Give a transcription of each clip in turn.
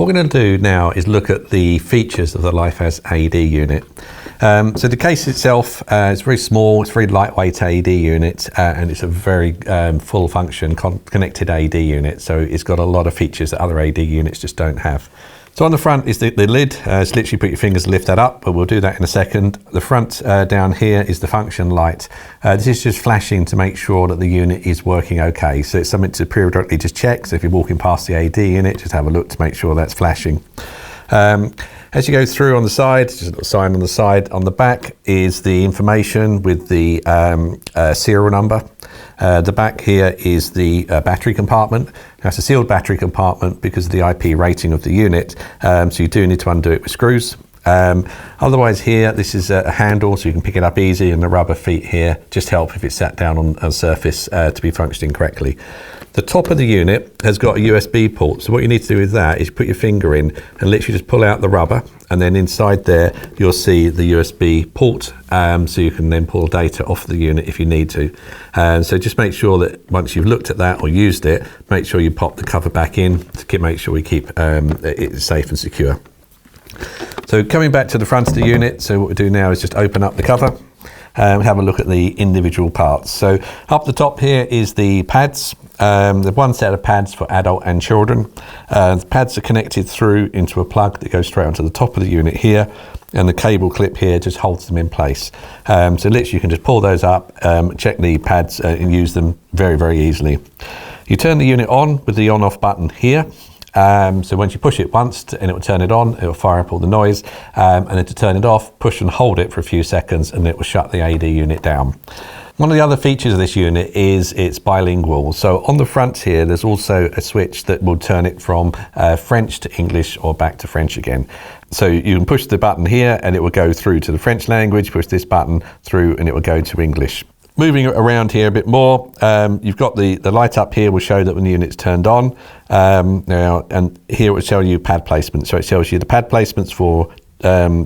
What we're going to do now is look at the features of the Lifeaz AED unit. So the case itself is very small, it's a very lightweight AED unit, and it's a very full function connected AED unit. So it's got a lot of features that other AED units just don't have. So on the front is the lid. It's literally put your fingers to lift that up, but we'll do that in a second. The front down here is the function light. This is just flashing to make sure that the unit is working okay. So it's something to periodically just check. So if you're walking past the AED unit, just have a look to make sure that's flashing. As you go through on the side, just a little sign on the side. On the back is the information with the serial number. The back here is the battery compartment. Now it's a sealed battery compartment because of the IP rating of the unit, so you do need to undo it with screws. Otherwise here, this is a handle so you can pick it up easy, and the rubber feet here just help if it's sat down on a surface to be functioning correctly. The top of the unit has got a USB port, so what you need to do with that is put your finger in and literally just pull out the rubber, and then inside there you'll see the USB port, so you can then pull data off the unit if you need to. So just make sure that once you've looked at that or used it, make sure you pop the cover back in to make sure we keep it safe and secure. So coming back to the front of the unit, so what we do now is just open up the cover and have a look at the individual parts. So up the top here is the pads. The one set of pads for adult and children. The pads are connected through into a plug that goes straight onto the top of the unit here, and the cable clip here just holds them in place. So literally you can just pull those up, check the pads and use them very, very easily. You turn the unit on with the on-off button here. So once you push it once and it will turn it on, it will fire up all the noise, and then to turn it off, push and hold it for a few seconds and it will shut the AED unit down. One of the other features of this unit is it's bilingual. So on the front here, there's also a switch that will turn it from French to English or back to French again. So you can push the button here and it will go through to the French language, push this button through and it will go to English. Moving around here a bit more, you've got the light up here will show that when the unit's turned on. Now, and here it will show you pad placement. So it tells you the pad placements for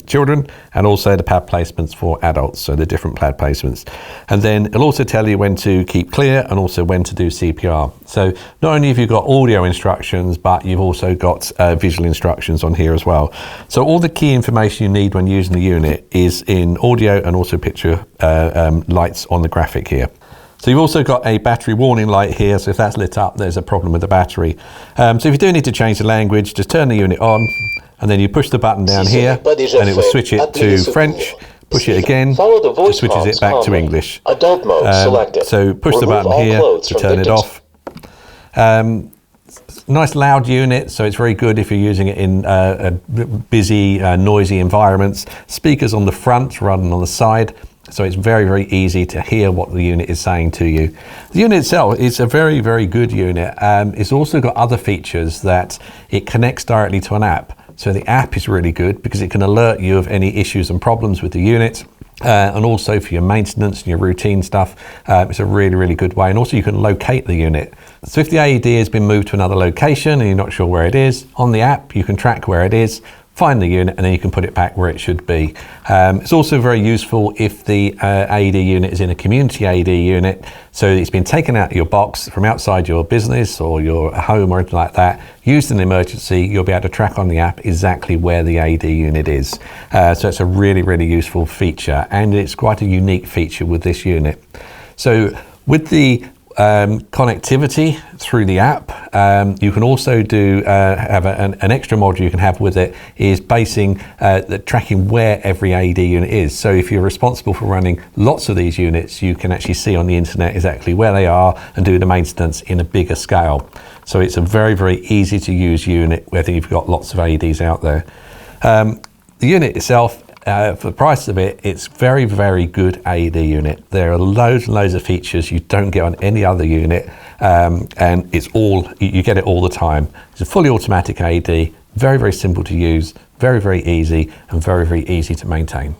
children and also the pad placements for adults, so the different pad placements. And then it'll also tell you when to keep clear and also when to do CPR. So not only have you got audio instructions, but you've also got visual instructions on here as well. So all the key information you need when using the unit is in audio and also picture lights on the graphic here. So you've also got a battery warning light here, so if that's lit up, there's a problem with the battery. So if you do need to change the language, just turn the unit on, and then you push the button down here, and it will switch it to French. Push it again, it switches it back to English. Adult mode selected. So push the button here to turn it off. Nice loud unit, so it's very good if you're using it in busy, noisy environments. Speakers on the front rather than on the side. So it's very, very easy to hear what the unit is saying to you. The unit itself is a very, very good unit. It's also got other features that it connects directly to an app. So the app is really good because it can alert you of any issues and problems with the unit. And also for your maintenance and your routine stuff, it's a really, really good way. And also you can locate the unit. So if the AED has been moved to another location and you're not sure where it is, on the app you can track where it is, find the unit, and then you can put it back where it should be. It's also very useful if the AED unit is in a community AED unit, so it's been taken out of your box from outside your business or your home or anything like that, used in an emergency, you'll be able to track on the app exactly where the AED unit is. So it's a really, really useful feature, and it's quite a unique feature with this unit. So with the connectivity through the app, you can also do have an extra module you can have with it is basing the tracking where every AED unit is. So if you're responsible for running lots of these units, you can actually see on the internet exactly where they are and do the maintenance in a bigger scale. So it's a very, very easy to use unit whether you've got lots of AEDs out there. The unit itself, for the price of it, it's very, very good AED unit. There are loads and loads of features you don't get on any other unit, and it's all, you get it all the time. It's a fully automatic AED, very, very simple to use, very, very easy, and very, very easy to maintain.